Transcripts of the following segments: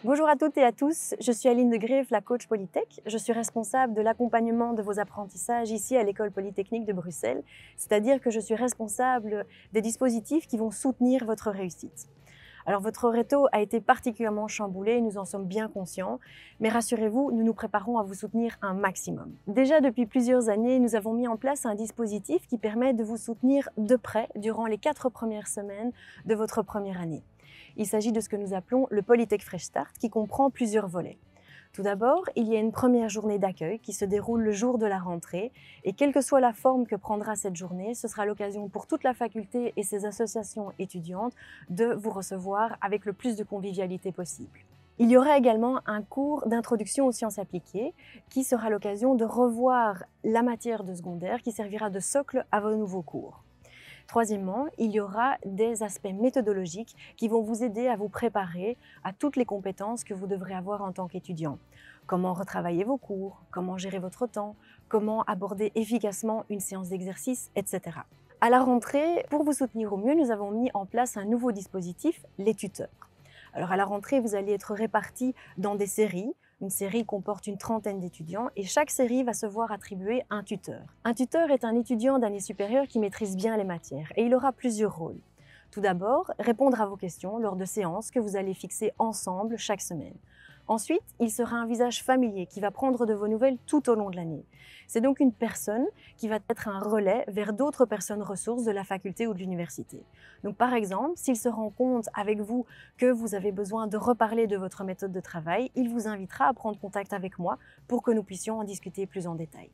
Bonjour à toutes et à tous, je suis Aline de Greef, la coach Polytech. Je suis responsable de l'accompagnement de vos apprentissages ici à l'École Polytechnique de Bruxelles, c'est-à-dire que je suis responsable des dispositifs qui vont soutenir votre réussite. Alors votre réseau a été particulièrement chamboulé, nous en sommes bien conscients, mais rassurez-vous, nous nous préparons à vous soutenir un maximum. Déjà depuis plusieurs années, nous avons mis en place un dispositif qui permet de vous soutenir de près durant les 4 premières semaines de votre première année. Il s'agit de ce que nous appelons le Polytech Fresh Start, qui comprend plusieurs volets. Tout d'abord, il y a une première journée d'accueil qui se déroule le jour de la rentrée et quelle que soit la forme que prendra cette journée, ce sera l'occasion pour toute la faculté et ses associations étudiantes de vous recevoir avec le plus de convivialité possible. Il y aura également un cours d'introduction aux sciences appliquées qui sera l'occasion de revoir la matière de secondaire qui servira de socle à vos nouveaux cours. Troisièmement, il y aura des aspects méthodologiques qui vont vous aider à vous préparer à toutes les compétences que vous devrez avoir en tant qu'étudiant. Comment retravailler vos cours, comment gérer votre temps, comment aborder efficacement une séance d'exercice, etc. À la rentrée, pour vous soutenir au mieux, nous avons mis en place un nouveau dispositif, les tuteurs. Alors à la rentrée, vous allez être répartis dans des séries. Une série comporte une trentaine d'étudiants et chaque série va se voir attribuer un tuteur. Un tuteur est un étudiant d'année supérieure qui maîtrise bien les matières et il aura plusieurs rôles. Tout d'abord, répondre à vos questions lors de séances que vous allez fixer ensemble chaque semaine. Ensuite, il sera un visage familier qui va prendre de vos nouvelles tout au long de l'année. C'est donc une personne qui va être un relais vers d'autres personnes ressources de la faculté ou de l'université. Donc par exemple, s'il se rend compte avec vous que vous avez besoin de reparler de votre méthode de travail, il vous invitera à prendre contact avec moi pour que nous puissions en discuter plus en détail.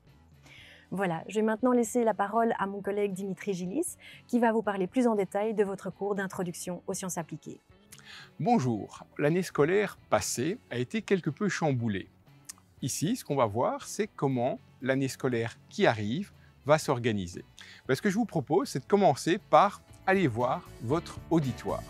Voilà, je vais maintenant laisser la parole à mon collègue Dimitri Gilis qui va vous parler plus en détail de votre cours d'introduction aux sciences appliquées. Bonjour, l'année scolaire passée a été quelque peu chamboulée. Ici, ce qu'on va voir, c'est comment l'année scolaire qui arrive va s'organiser. Ce que je vous propose, c'est de commencer par aller voir votre auditoire.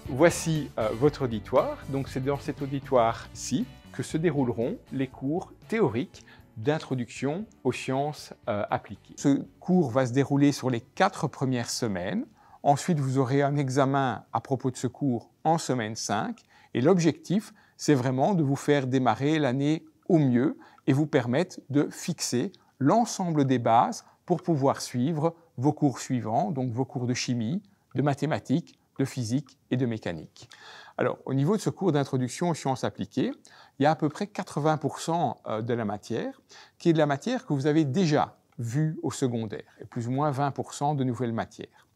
Voici votre auditoire. Donc c'est dans cet auditoire-ci que se dérouleront les cours théoriques d'introduction aux sciences appliquées. Ce cours va se dérouler sur les 4 premières semaines. Ensuite, vous aurez un examen à propos de ce cours en semaine 5. Et l'objectif, c'est vraiment de vous faire démarrer l'année au mieux et vous permettre de fixer l'ensemble des bases pour pouvoir suivre vos cours suivants, donc vos cours de chimie, de mathématiques, de physique et de mécanique. Alors, au niveau de ce cours d'introduction aux sciences appliquées, il y a à peu près 80% de la matière qui est de la matière que vous avez déjà vue au secondaire et plus ou moins 20% de nouvelles matières.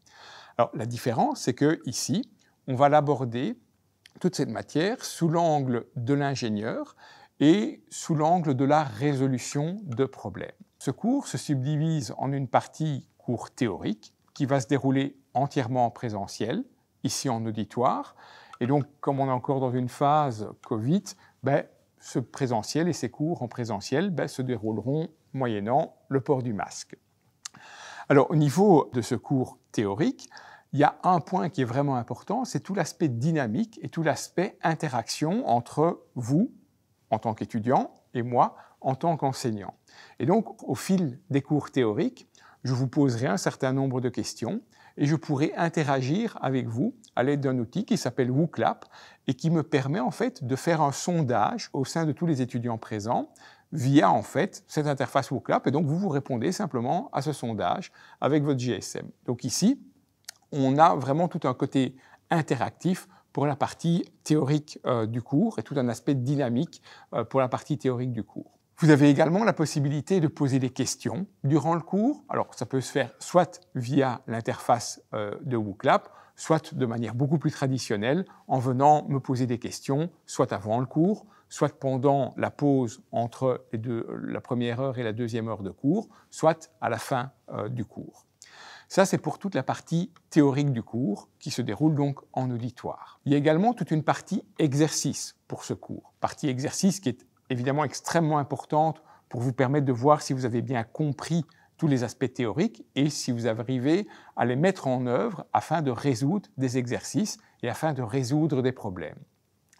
Alors, la différence, c'est qu'ici, on va l'aborder, toute cette matière, sous l'angle de l'ingénieur et sous l'angle de la résolution de problèmes. Ce cours se subdivise en une partie cours théorique qui va se dérouler entièrement en présentiel, ici en auditoire. Et donc, comme on est encore dans une phase Covid, ce présentiel et ces cours en présentiel se dérouleront moyennant le port du masque. Alors, au niveau de ce cours théorique, il y a un point qui est vraiment important, c'est tout l'aspect dynamique et tout l'aspect interaction entre vous, en tant qu'étudiant, et moi, en tant qu'enseignant. Et donc, au fil des cours théoriques, je vous poserai un certain nombre de questions et je pourrai interagir avec vous à l'aide d'un outil qui s'appelle WooClap et qui me permet en fait de faire un sondage au sein de tous les étudiants présents via en fait cette interface WooClap et donc vous répondez simplement à ce sondage avec votre GSM. Donc ici, on a vraiment tout un côté interactif pour la partie théorique du cours et tout un aspect dynamique pour la partie théorique du cours. Vous avez également la possibilité de poser des questions durant le cours. Alors, ça peut se faire soit via l'interface de WooClap, soit de manière beaucoup plus traditionnelle, en venant me poser des questions, soit avant le cours, soit pendant la pause entre la première heure et la deuxième heure de cours, soit à la fin du cours. Ça, c'est pour toute la partie théorique du cours qui se déroule donc en auditoire. Il y a également toute une partie exercice pour ce cours. Partie exercice qui est évidemment extrêmement importante pour vous permettre de voir si vous avez bien compris tous les aspects théoriques et si vous arrivez à les mettre en œuvre afin de résoudre des exercices et afin de résoudre des problèmes.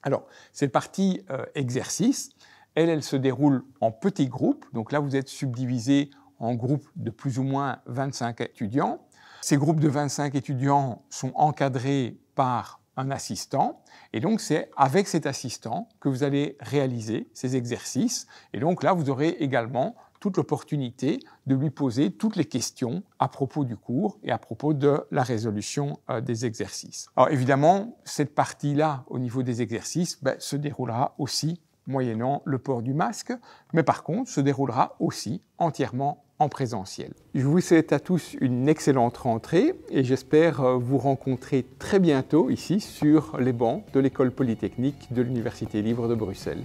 Alors, cette partie exercice, elle se déroule en petits groupes. Donc là, vous êtes subdivisés en groupes de plus ou moins 25 étudiants. Ces groupes de 25 étudiants sont encadrés par un assistant. Et donc, c'est avec cet assistant que vous allez réaliser ces exercices. Et donc là, vous aurez également toute l'opportunité de lui poser toutes les questions à propos du cours et à propos de la résolution des exercices. Alors évidemment, cette partie-là, au niveau des exercices, se déroulera aussi moyennant le port du masque, mais par contre, se déroulera aussi entièrement en présentiel. Je vous souhaite à tous une excellente rentrée et j'espère vous rencontrer très bientôt ici sur les bancs de l'École polytechnique de l'Université libre de Bruxelles.